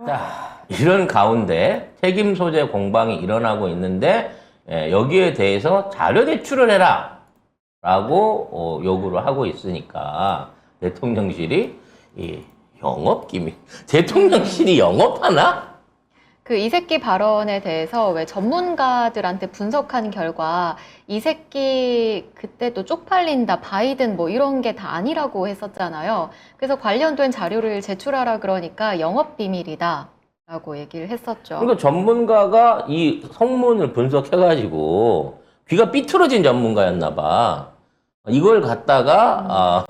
자, 이런 가운데 책임 소재 공방이 일어나고 있는데 여기에 대해서 자료 제출을 해라 라고 요구를 하고 있으니까 대통령실이 이 영업기밀 대통령실이 영업하나? 그 이 새끼 발언에 대해서 왜 전문가들한테 분석한 결과 이 새끼 그때 또 쪽팔린다 바이든 뭐 이런 게 다 아니라고 했었잖아요. 그래서 관련된 자료를 제출하라 그러니까 영업비밀이다 라고 얘기를 했었죠. 그러니까 전문가가 이 성문을 분석해가지고 귀가 삐뚤어진 전문가였나 봐. 이걸 갖다가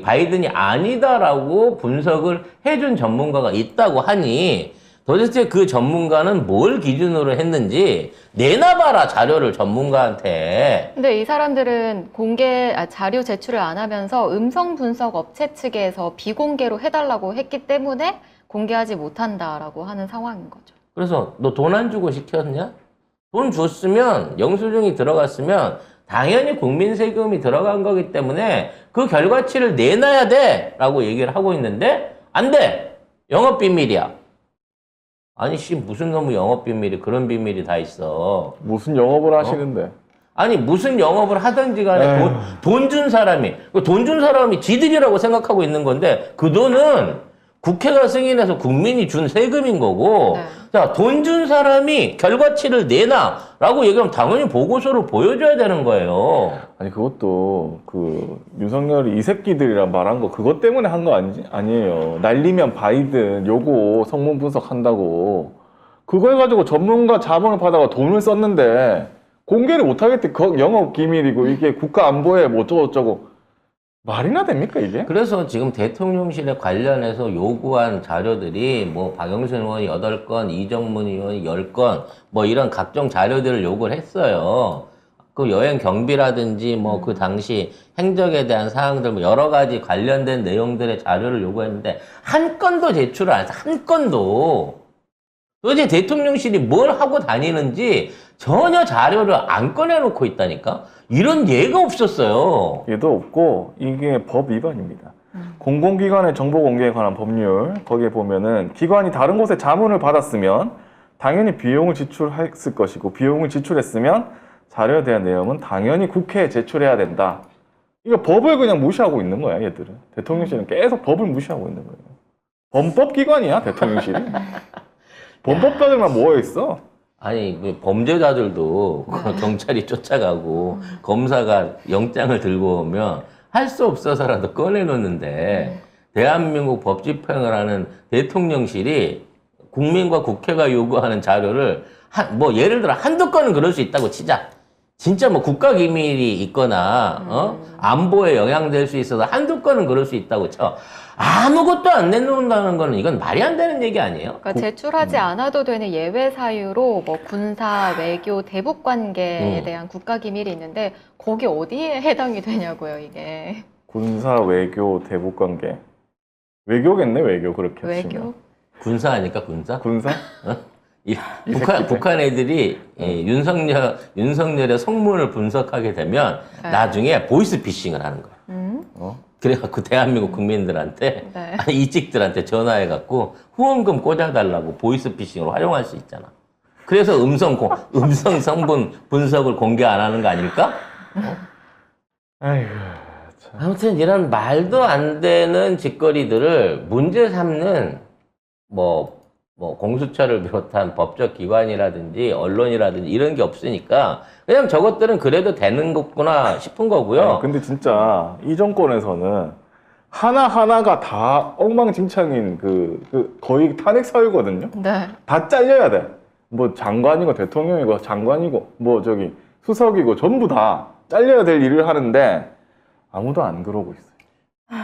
바이든이 아니다라고 분석을 해준 전문가가 있다고 하니 도대체 그 전문가는 뭘 기준으로 했는지 내놔봐라 자료를 전문가한테. 근데 이 사람들은 자료 제출을 안 하면서 음성 분석 업체 측에서 비공개로 해달라고 했기 때문에 공개하지 못한다라고 하는 상황인 거죠. 그래서 너 돈 안 주고 시켰냐? 돈 줬으면 영수증이 들어갔으면 당연히 국민 세금이 들어간 거기 때문에 그 결과치를 내놔야 돼 라고 얘기를 하고 있는데 안 돼! 영업비밀이야. 아니 씨 무슨 놈의 영업비밀이 그런 비밀이 다 있어. 무슨 영업을 하시는데? 아니 무슨 영업을 하든지 간에 돈 준 사람이 돈 준 사람이 지들이라고 생각하고 있는 건데 그 돈은 국회가 승인해서 국민이 준 세금인 거고 네. 자, 돈 준 사람이 결과치를 내놔라고 얘기하면 당연히 보고서를 보여줘야 되는 거예요. 아니 그것도 그 윤석열이 이 새끼들이란 말한 거 그것 때문에 한 거 아니에요. 날리면 바이든 요거 성문 분석한다고 그걸 가지고 전문가 자문을 받아가 돈을 썼는데 공개를 못하겠대. 영업 기밀이고 이게 국가 안보에 뭐 어쩌고저쩌고 말이나 됩니까 이게? 그래서 지금 대통령실에 관련해서 요구한 자료들이 뭐 박영선 의원이 8건, 이정문 의원이 10건 뭐 이런 각종 자료들을 요구를 했어요. 그 여행 경비라든지 뭐 그 당시 행적에 대한 사항들 뭐 여러 가지 관련된 내용들의 자료를 요구했는데 한 건도 제출을 안 해서 한 건도 도대체 대통령실이 뭘 하고 다니는지 전혀 자료를 안 꺼내놓고 있다니까? 이런 예가 없었어요. 얘도 없고 이게 법 위반입니다. 공공기관의 정보 공개에 관한 법률 거기에 보면은 기관이 다른 곳에 자문을 받았으면 당연히 비용을 지출했을 것이고 비용을 지출했으면 자료에 대한 내용은 당연히 국회에 제출해야 된다. 이거 법을 그냥 무시하고 있는 거야 얘들은. 대통령실은 계속 법을 무시하고 있는 거예요. 범법기관이야 대통령실이. 범법자들만 모여있어. 아니 그 범죄자들도 경찰이 쫓아가고 검사가 영장을 들고 오면 할 수 없어서라도 꺼내놓는데 대한민국 법 집행을 하는 대통령실이 국민과 국회가 요구하는 자료를 뭐 예를 들어 한두 건은 그럴 수 있다고 치자. 진짜 뭐 국가기밀이 있거나 안보에 영향될 수 있어서 한두 건은 그럴 수 있다고 쳐. 아무것도 안 내놓는다는 거는 이건 말이 안 되는 얘기 아니에요? 그러니까 제출하지 않아도 되는 예외 사유로 뭐 군사, 외교, 대북 관계에 대한 국가 기밀이 있는데 거기 어디에 해당이 되냐고요, 이게. 군사, 외교, 대북관계. 외교겠네 외교 그렇게 외교? 치면. 군사 아닐까 군사? 군사? 북한 애들이 윤석열의 성문을 분석하게 되면 나중에 보이스피싱을 하는 거야. 그래갖고 대한민국 국민들한테 네. 이직들한테 전화해갖고 후원금 꽂아달라고 보이스피싱으로 활용할 수 있잖아. 그래서 음성 성분 분석을 공개 안 하는 거 아닐까? 아이고 참. 아무튼 이런 말도 안 되는 짓거리들을 문제 삼는 뭐 공수처를 비롯한 법적 기관이라든지 언론이라든지 이런 게 없으니까 그냥 저것들은 그래도 되는 거구나 싶은 거고요. 아니, 근데 진짜 이 정권에서는 하나하나가 다 엉망진창인 거의 탄핵 사유거든요. 네. 다 잘려야 돼. 뭐 장관이고 대통령이고 장관이고 뭐 저기 수석이고 전부 다 잘려야 될 일을 하는데 아무도 안 그러고 있어요.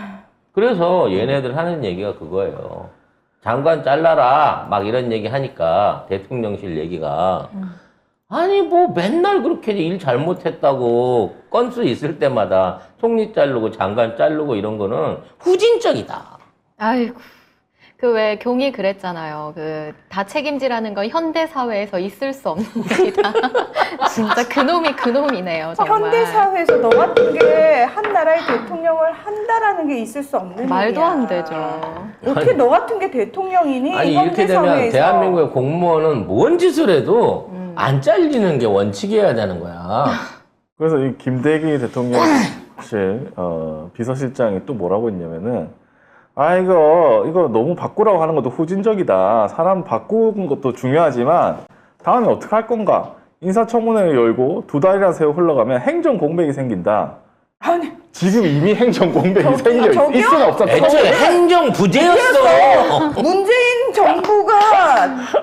그래서 얘네들 하는 얘기가 그거예요. 장관 잘라라 막 이런 얘기 하니까 대통령실 얘기가 아니 뭐 맨날 그렇게 일 잘못했다고 건수 있을 때마다 총리 자르고 장관 자르고 이런 거는 후진적이다. 아이고. 그 왜 경이 그랬잖아요. 그 다 책임지라는 건 현대 사회에서 있을 수 없는 일이다. 진짜 그놈이 그놈이네요. 정말. 현대 사회에서 너 같은 게 한 나라의 대통령을 한다라는 게 있을 수 없는 말도 일이야. 안 되죠. 어떻게 너 같은 게 대통령이니? 아니 현대 이렇게 되면 사회에서. 대한민국의 공무원은 뭔 짓을 해도 안 잘리는 게 원칙이어야 되는 거야. 그래서 이 김대기 대통령실 비서실장이 또 뭐라고 했냐면은 이거 너무 바꾸라고 하는 것도 후진적이다. 사람 바꾸는 것도 중요하지만 다음에 어떻게 할 건가? 인사청문회를 열고 2달이나 세월 흘러가면 행정 공백이 생긴다. 아니, 지금 이미 행정 공백이 생겨 저기요? 있으나 없어. 애초에 행정 부재였어. 문재인 정부가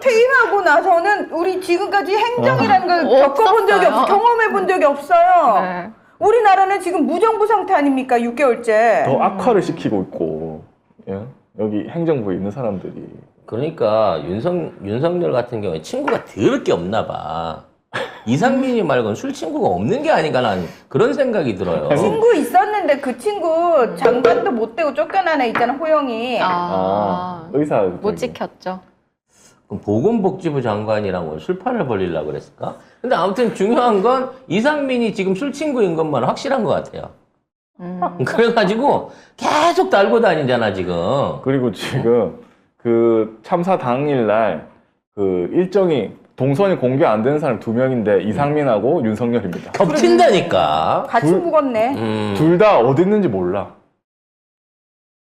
퇴임하고 나서는 우리 지금까지 행정이라는 걸 겪어본 적이 없었어요. 경험해 본 적이 없어요. 네. 우리나라는 지금 무정부 상태 아닙니까? 6개월째. 더 악화를 시키고 있고 예? 여기 행정부에 있는 사람들이 그러니까 윤석열 같은 경우에 친구가 더럽게 없나 봐. 이상민이 말고는 술 친구가 없는 게 아닌가 난 그런 생각이 들어요. 친구 있었는데 그 친구 장관도 못 되고 쫓겨난 애 있잖아, 호영이. 의사 못 지켰죠. 그럼 보건복지부 장관이랑 뭐 술판을 벌리려고 그랬을까? 근데 아무튼 중요한 건 이상민이 지금 술 친구인 것만 확실한 것 같아요. 그래가지고 계속 달고 다니잖아 지금. 그리고 지금 그 참사 당일날 그 일정이 동선이 공개 안 되는 사람 2명인데 이상민하고 윤석열입니다. 겹친다니까. 같이 묵었네. 둘 다 어디 있는지 몰라.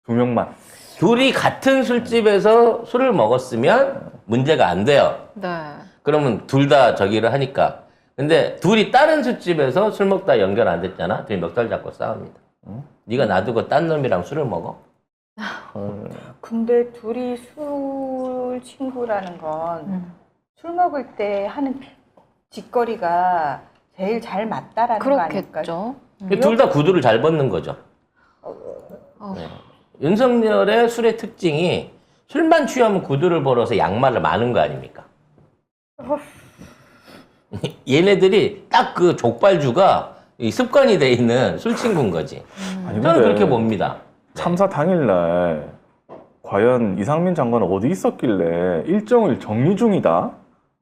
2명만. 둘이 같은 술집에서 술을 먹었으면 문제가 안 돼요. 네. 그러면 둘 다 저기를 하니까. 근데 둘이 다른 술집에서 술 먹다 연결 안 됐잖아. 둘이 멱살 잡고 싸웁니다. 네가 놔두고 딴 놈이랑 술을 먹어? 근데 둘이 술 친구라는 건 술 먹을 때 하는 짓거리가 제일 잘 맞다라는 거 아닐까? 그렇겠죠. 둘 다 구두를 잘 벗는 거죠. 어. 네. 윤석열의 술의 특징이 술만 취하면 구두를 벌어서 양말을 마는 거 아닙니까? 얘네들이 딱 그 족발주가 이 습관이 돼 있는 술 친구인 거지. 아니, 저는 근데 그렇게 봅니다. 참사 당일날 과연 이상민 장관은 어디 있었길래 일정을 정리 중이다?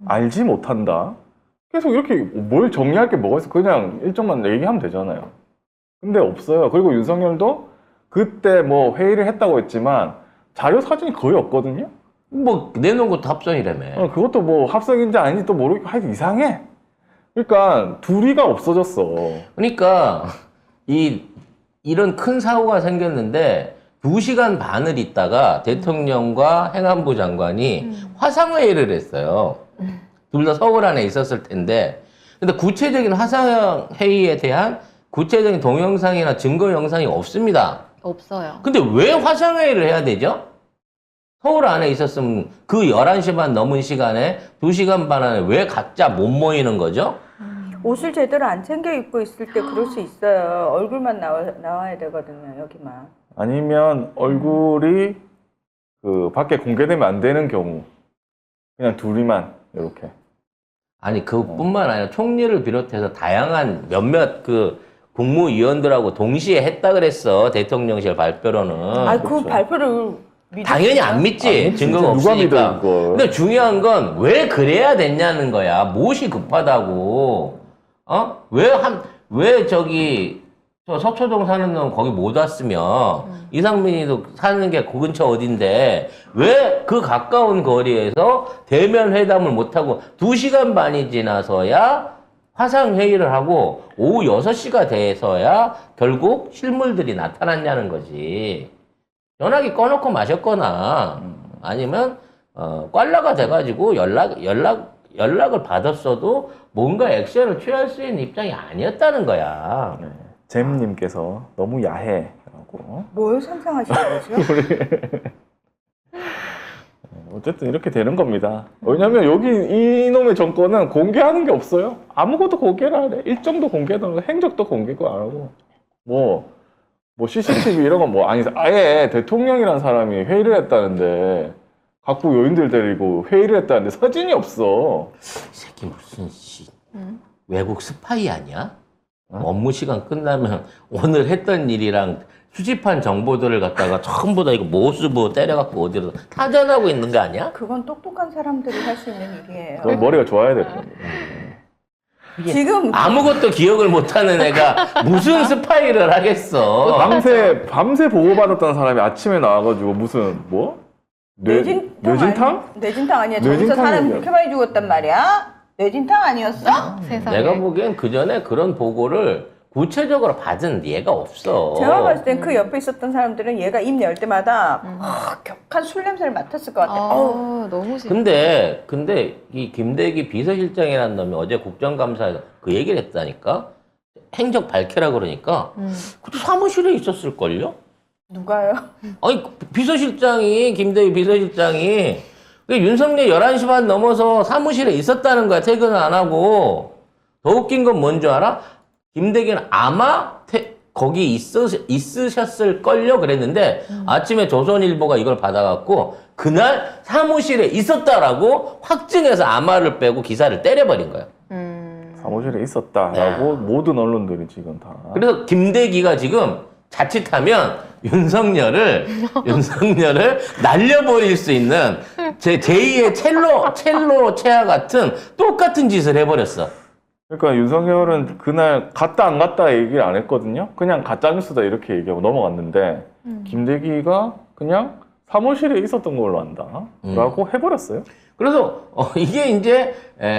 알지 못한다? 계속 이렇게 뭘 정리할 게 뭐가 있어? 그냥 일정만 얘기하면 되잖아요. 근데 없어요. 그리고 윤석열도 그때 뭐 회의를 했다고 했지만 자료 사진이 거의 없거든요? 뭐 내놓은 것도 합성이라며. 그것도 뭐 합성인지 아닌지 또 모르겠고 하여튼 이상해. 그러니까 둘이가 없어졌어. 그러니까 이런 큰 사고가 생겼는데 2시간 반을 있다가 대통령과 행안부 장관이 화상회의를 했어요. 둘 다 서울 안에 있었을 텐데. 근데 구체적인 화상회의에 대한 구체적인 동영상이나 증거 영상이 없습니다. 없어요. 근데 왜 화상회의를 해야 되죠? 서울 안에 있었으면 그 11시 반 넘은 시간에 2시간 반 안에 왜 각자 못 모이는 거죠? 옷을 제대로 안 챙겨 입고 있을 때 그럴 수 있어요. 얼굴만 나와야 되거든요, 여기만. 아니면 얼굴이 그 밖에 공개되면 안 되는 경우 그냥 둘이만 이렇게. 아니 그뿐만 아니라 총리를 비롯해서 다양한 몇몇 그 국무위원들하고 동시에 했다 그랬어. 대통령실 발표로는. 아, 그 그렇죠. 발표를 당연히 안 믿지. 증거가 누가 없으니까. 믿어, 그걸. 근데 중요한 건 왜 그래야 됐냐는 거야. 무엇이 급하다고. 왜 저기 저 서초동 사는 놈 거기 못 왔으면 이상민이도 사는 게 그 근처 어딘데 왜 그 가까운 거리에서 대면 회담을 못 하고 2시간 반이 지나서야 화상 회의를 하고 오후 6시가 돼서야 결국 실물들이 나타났냐는 거지. 전화기 꺼놓고 마셨거나 아니면 꽐라가 돼가지고 연락을 받았어도 뭔가 액션을 취할 수 있는 입장이 아니었다는 거야. 잼님께서 너무 야해라고. 뭘 상상하시는 거죠? 어쨌든 이렇게 되는 겁니다. 왜냐면 여기 이놈의 정권은 공개하는 게 없어요. 아무것도 공개를 안 해. 일정도 공개도 안 하고 행적도 공개도 안 하고 뭐 CCTV 이런 건 뭐 아니 아예 대통령이란 사람이 회의를 했다는데 각부 요인들 데리고 회의를 했다는데 사진이 없어. 이 새끼 무슨 외국 스파이 아니야? 업무 시간 끝나면 오늘 했던 일이랑 수집한 정보들을 갖다가 전부 다 이거 모수부 때려갖고 어디로 타전하고 있는 거 아니야? 그건 똑똑한 사람들이 할 수 있는 일이에요. 그럼 머리가 좋아야 될 겁니다. 지금 아무것도 기억을 못하는 애가 무슨 스파이를 하겠어? 밤새 보고받았던 사람이 아침에 나와가지고 무슨 뭐? 뇌진탕? 뇌진탕 아니야. 뇌진탕 저기서 사람 얘기야. 그렇게 많이 죽었단 말이야? 뇌진탕 아니었어? 세상에. 내가 보기엔 그 전에 그런 보고를 구체적으로 받은 예가 없어. 제가 봤을 땐 그 옆에 있었던 사람들은 얘가 입 열 때마다 격한 술 냄새를 맡았을 것 같아. 어우. 너무 싫어. 근데 이 김대기 비서실장이라는 놈이 어제 국정감사에서 그 얘기를 했다니까? 행적 밝혀라 그러니까 그것도 사무실에 있었을걸요? 누가요? 아니 비서실장이 김대기 비서실장이 윤석열 11시 반 넘어서 사무실에 있었다는 거야. 퇴근을 안 하고. 더 웃긴 건 뭔 줄 알아? 김대기는 아마 거기 있으셨을걸요 그랬는데 아침에 조선일보가 이걸 받아갖고 그날 사무실에 있었다라고 확증해서 아마를 빼고 기사를 때려버린 거야. 사무실에 있었다라고 모든 언론들이 지금 다. 그래서 김대기가 지금 자칫하면 윤석열을 날려버릴 수 있는 제2의 첼로 체와 같은 똑같은 짓을 해버렸어. 그러니까 윤석열은 그날 갔다 안 갔다 얘기를 안 했거든요. 그냥 가짜뉴스다 이렇게 얘기하고 넘어갔는데 김대기가 그냥 사무실에 있었던 걸로 안다라고 해버렸어요. 그래서 이게 이제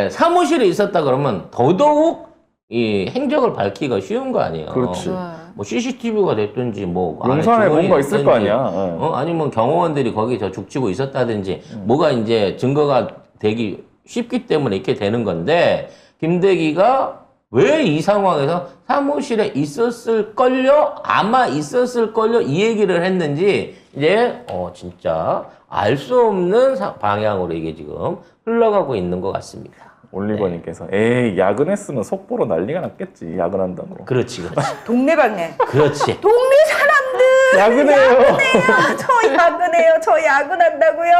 사무실에 있었다 그러면 더더욱 이 행적을 밝히기가 쉬운 거 아니에요. 그렇지. 뭐 CCTV가 됐든지 뭐 안에 용산에 주머니가 뭔가 있을 거 있든지, 아니야. 아니면 경호원들이 거기 저 죽치고 있었다든지 뭐가 이제 증거가 되기 쉽기 때문에 이렇게 되는 건데 김대기가 왜 이 상황에서 사무실에 있었을걸요? 아마 있었을걸요? 이 얘기를 했는지 이제 진짜 알 수 없는 방향으로 이게 지금 흘러가고 있는 것 같습니다. 올리버님께서 에이 야근했으면 속보로 난리가 났겠지. 야근한다고. 그렇지. 동네방네. 그렇지. 동네 사람들 야근해요. 저 야근해요. 저 야근한다고요.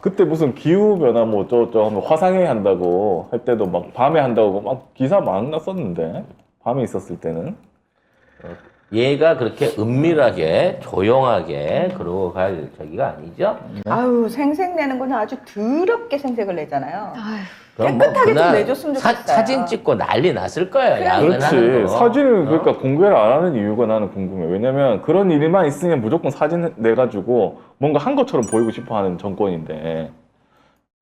그때 무슨 기후 변화 뭐 하면 화상회 한다고 할 때도 막 밤에 한다고 막 기사 막 났었는데 밤에 있었을 때는. 얘가 그렇게 은밀하게 조용하게 그러고 갈 저기가 아니죠. 아유 생색내는 거는 아주 더럽게 생색을 내잖아요. 아휴. 그럼 깨끗하게 좀 그날 내줬으면 좋겠어요. 사진 찍고 난리 났을 거예요. 야근하는 그렇지. 거. 사진을 그러니까 공개를 안 하는 이유가 나는 궁금해. 왜냐면 그런 일만 있으면 무조건 사진 내가지고 뭔가 한 것처럼 보이고 싶어 하는 정권인데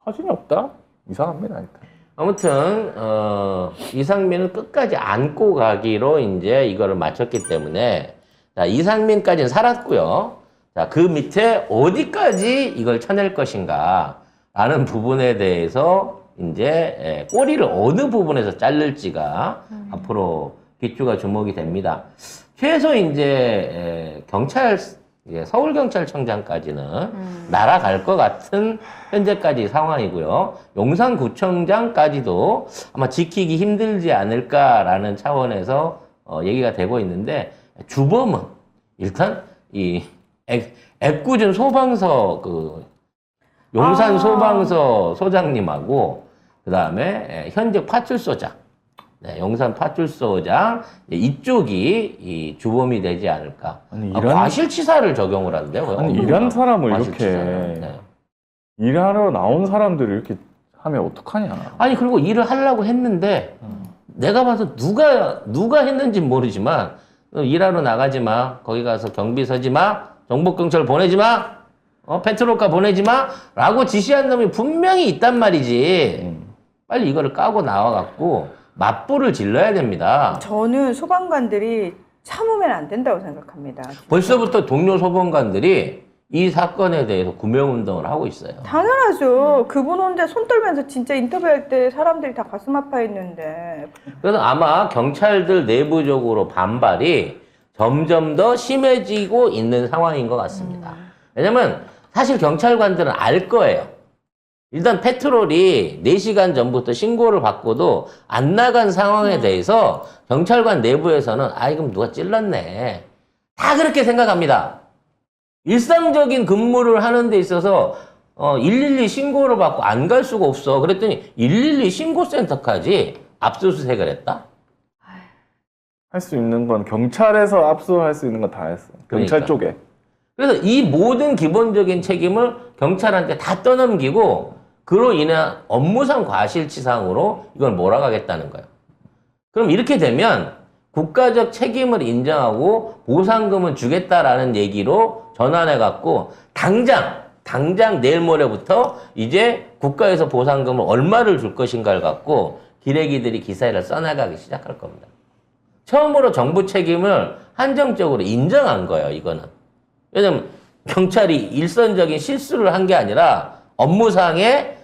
사진이 없다? 이상합니다. 일단. 아무튼 이상민은 끝까지 안고 가기로 이제 이거를 마쳤기 때문에 자, 이상민까지는 살았고요. 자, 그 밑에 어디까지 이걸 쳐낼 것인가라는 부분에 대해서 이제 꼬리를 어느 부분에서 자를지가 앞으로 귀추가 주목이 됩니다. 최소 이제 서울경찰청장까지는 날아갈 것 같은 현재까지 상황이고요. 용산구청장까지도 아마 지키기 힘들지 않을까라는 차원에서 얘기가 되고 있는데 주범은 일단 이 애꿎은 소방서 용산 소방서 소장님하고 그다음에 현직 파출소장 용산 파출소장 이쪽이 이 주범이 되지 않을까. 아니, 과실치사를 적용을 한대요. 아니 일한 사람을 이렇게 과실치사는. 일하러 나온 사람들을 이렇게 하면 어떡하냐. 아니 그리고 일을 하려고 했는데 내가 봐서 누가 했는지 모르지만 일하러 나가지 마. 거기 가서 경비 서지 마. 정복경찰 보내지 마. 페트롤카 보내지 마. 라고 지시한 놈이 분명히 있단 말이지. 빨리 이거를 까고 나와갖고 맞불을 질러야 됩니다. 저는 소방관들이 참으면 안 된다고 생각합니다. 진짜. 벌써부터 동료 소방관들이 이 사건에 대해서 구명운동을 하고 있어요. 당연하죠. 그분 혼자 손 떨면서 진짜 인터뷰할 때 사람들이 다 가슴 아파했는데. 그래서 아마 경찰들 내부적으로 반발이 점점 더 심해지고 있는 상황인 것 같습니다. 왜냐면 사실 경찰관들은 알 거예요. 일단 페트롤이 4시간 전부터 신고를 받고도 안 나간 상황에 대해서 경찰관 내부에서는 이건 누가 찔렀네. 다 그렇게 생각합니다. 일상적인 근무를 하는 데 있어서 112 신고를 받고 안 갈 수가 없어. 그랬더니 112 신고센터까지 압수수색을 했다? 할 수 있는 건 경찰에서 압수할 수 있는 건 다 했어요. 경찰 그러니까. 쪽에. 그래서 이 모든 기본적인 책임을 경찰한테 다 떠넘기고 그로 인한 업무상 과실치상으로 이걸 몰아가겠다는 거예요. 그럼 이렇게 되면 국가적 책임을 인정하고 보상금을 주겠다라는 얘기로 전환해갖고 당장 내일 모레부터 이제 국가에서 보상금을 얼마를 줄 것인가를 갖고 기레기들이 기사를 써나가기 시작할 겁니다. 처음으로 정부 책임을 한정적으로 인정한 거예요, 이거는. 왜냐면 경찰이 일선적인 실수를 한 게 아니라 업무상의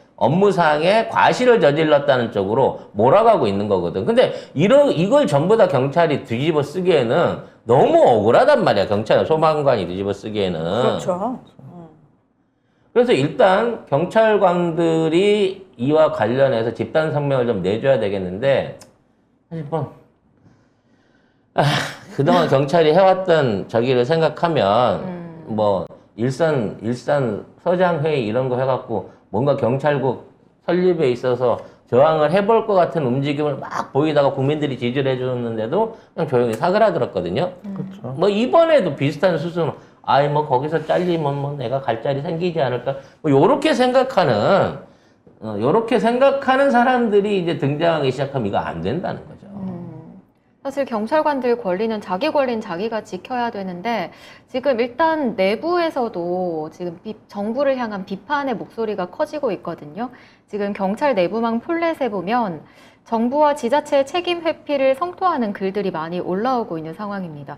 과실을 저질렀다는 쪽으로 몰아가고 있는 거거든. 근데 이걸 전부 다 경찰이 뒤집어 쓰기에는 너무 억울하단 말이야. 경찰 소방관이 뒤집어 쓰기에는. 그렇죠. 그래서 일단 경찰관들이 이와 관련해서 집단 성명을 좀 내줘야 되겠는데 사실 그동안 경찰이 해왔던 저기를 생각하면 뭐 일산 서장 회의 이런 거 해갖고 뭔가 경찰국 설립에 있어서 저항을 해볼 것 같은 움직임을 막 보이다가 국민들이 지지를 해줬는데도 그냥 조용히 사그라들었거든요. 그렇죠. 뭐 이번에도 비슷한 수순, 뭐 거기서 잘리면 뭐 내가 갈 자리 생기지 않을까, 뭐 요렇게 생각하는 사람들이 이제 등장하기 시작하면 이거 안 된다는 거죠. 사실 경찰관들 권리는 자기 권리는 자기가 지켜야 되는데 지금 일단 내부에서도 지금 정부를 향한 비판의 목소리가 커지고 있거든요. 지금 경찰 내부망 폴렛에 보면 정부와 지자체의 책임 회피를 성토하는 글들이 많이 올라오고 있는 상황입니다.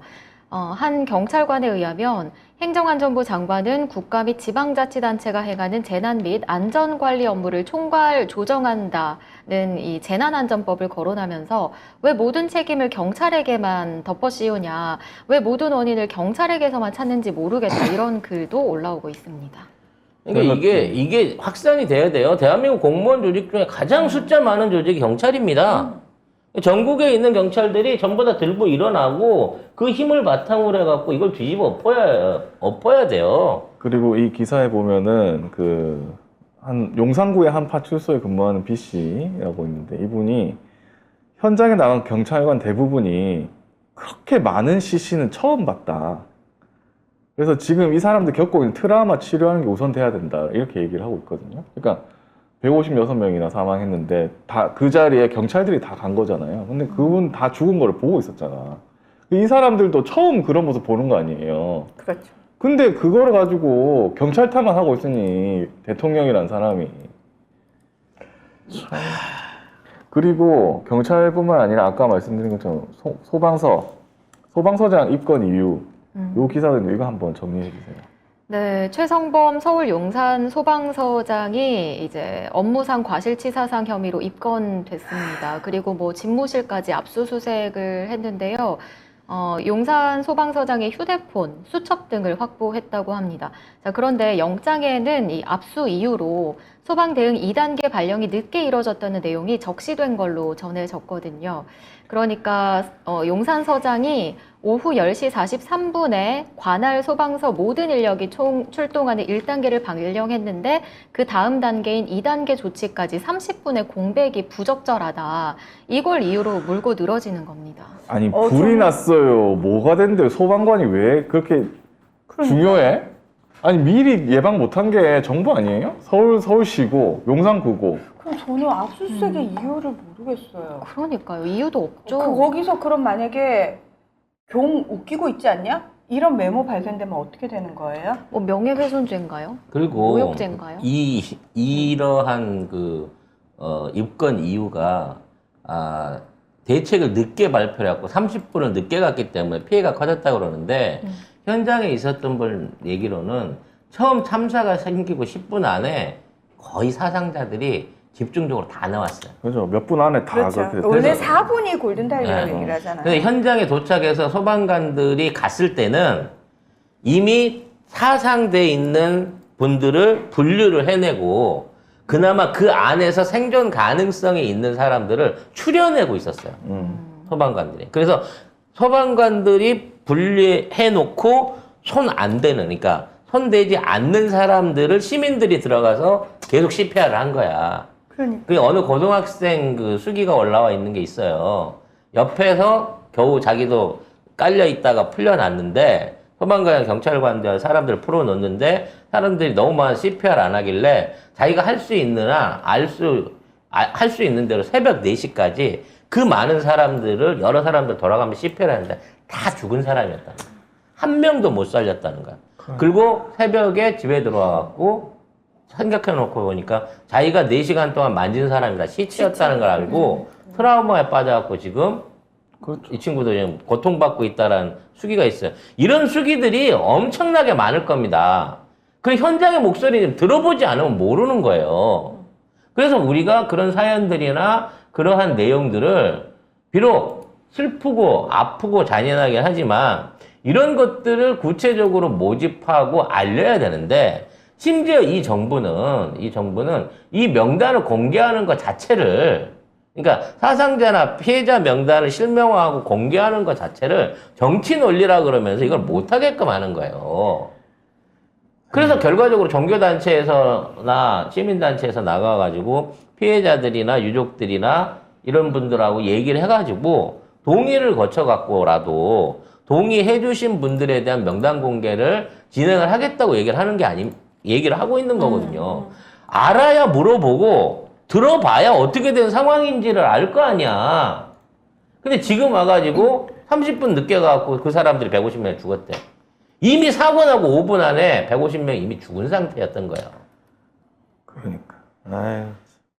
한 경찰관에 의하면 행정안전부 장관은 국가 및 지방자치단체가 행하는 재난 및 안전관리 업무를 총괄 조정한다는 이 재난안전법을 거론하면서 왜 모든 책임을 경찰에게만 덮어 씌우냐, 왜 모든 원인을 경찰에게서만 찾는지 모르겠다, 이런 글도 올라오고 있습니다. 그러니까 이게 확산이 돼야 돼요. 대한민국 공무원 조직 중에 가장 숫자 많은 조직이 경찰입니다. 전국에 있는 경찰들이 전부 다 들고 일어나고 그 힘을 바탕으로 해갖고 이걸 뒤집어 엎어야 돼요. 그리고 이 기사에 보면은 한 용산구의 한 파출소에 근무하는 B 씨라고 있는데 이분이 현장에 나간 경찰관 대부분이 그렇게 많은 CC는 처음 봤다. 그래서 지금 이 사람들 겪고 있는 트라우마 치료하는 게 우선돼야 된다. 이렇게 얘기를 하고 있거든요. 그러니까 156명이나 사망했는데 다 그 자리에 경찰들이 다 간 거잖아요. 근데 그분 다 죽은 거를 보고 있었잖아. 이 사람들도 처음 그런 모습 보는 거 아니에요. 그렇죠. 근데 그거를 가지고 경찰 탓만 하고 있으니 대통령이란 사람이. 그리고 경찰뿐만 아니라 아까 말씀드린 것처럼 소방서장 입건 이유 요 기사는 이거 한번 정리해 주세요. 네, 최성범 서울 용산 소방서장이 이제 업무상 과실치사상 혐의로 입건됐습니다. 그리고 뭐 집무실까지 압수수색을 했는데요. 용산 소방서장의 휴대폰, 수첩 등을 확보했다고 합니다. 자, 그런데 영장에는 이 압수 이유로 소방 대응 2단계 발령이 늦게 이뤄졌다는 내용이 적시된 걸로 전해졌거든요. 그러니까 용산 서장이 오후 10시 43분에 관할 소방서 모든 인력이 출동하는 1단계를 발령했는데 그 다음 단계인 2단계 조치까지 30분의 공백이 부적절하다. 이걸 이유로 물고 늘어지는 겁니다. 아니 불이 났어요. 뭐가 된대요. 소방관이 왜 그렇게 중요해? 아니 미리 예방 못한 게 정부 아니에요? 서울시고 용산구고. 그럼 저는 압수수색의 이유를 모르겠어요. 그러니까요. 이유도 없죠. 거기서 그럼 만약에 경 웃기고 있지 않냐? 이런 메모 발견되면 어떻게 되는 거예요? 뭐 명예훼손죄인가요? 그리고 모욕죄인가요? 이러한 입건 이유가 대책을 늦게 발표했고 30분을 늦게 갔기 때문에 피해가 커졌다고 그러는데 현장에 있었던 분 얘기로는 처음 참사가 생기고 10분 안에 거의 사상자들이 집중적으로 다 나왔어요. 그렇죠. 몇 분 안에 다 그렇죠. 그렇게 원래 되죠. 4분이 골든타임이라고 네. 얘기를 하잖아요. 근데 현장에 도착해서 소방관들이 갔을 때는 이미 사상돼 있는 분들을 분류를 해내고 그나마 그 안에서 생존 가능성이 있는 사람들을 추려내고 있었어요. 소방관들이. 그래서 소방관들이 분리해놓고 손 안 대는, 그러니까 손 대지 않는 사람들을 시민들이 들어가서 계속 CPR을 한 거야. 그러니까. 그 어느 고등학생 수기가 올라와 있는 게 있어요. 옆에서 겨우 자기도 깔려 있다가 풀려났는데 소방관 경찰관들 사람들 풀어놓는데 사람들이 너무 많은 CPR 안 하길래 자기가 할 수 있느냐 할 수 있는 대로 새벽 4시까지 그 많은 사람들을 여러 사람들 돌아가면 CPR 하는데 다 죽은 사람이었다. 한 명도 못 살렸다는 거야. 그리고 새벽에 집에 들어와갖고 생각해놓고 보니까 자기가 4시간 동안 만진 사람이 다 시체였다는 걸 알고 트라우마에 빠져갖고 지금 그렇죠. 이 친구도 지금 고통받고 있다라는 수기가 있어요. 이런 수기들이 엄청나게 많을 겁니다. 그 현장의 목소리 좀 들어보지 않으면 모르는 거예요. 그래서 우리가 그런 사연들이나 그러한 내용들을 비록 슬프고 아프고 잔인하긴 하지만 이런 것들을 구체적으로 모집하고 알려야 되는데 심지어 이 정부는 이 명단을 공개하는 것 자체를 그러니까 사상자나 피해자 명단을 실명화하고 공개하는 것 자체를 정치 논리라 그러면서 이걸 못하게끔 하는 거예요. 그래서 결과적으로 종교단체에서나 시민단체에서 나가가지고 피해자들이나 유족들이나 이런 분들하고 얘기를 해가지고 동의를 거쳐갖고라도 동의해주신 분들에 대한 명단 공개를 진행을 하겠다고 얘기를 하고 있는 거거든요. 알아야 물어보고 들어봐야 어떻게 된 상황인지를 알 거 아니야. 근데 지금 와가지고 30분 늦게 가갖고 그 사람들이 150명 죽었대. 이미 사고 나고 5분 안에 150명 이미 죽은 상태였던 거예요. 그러니까. 아유.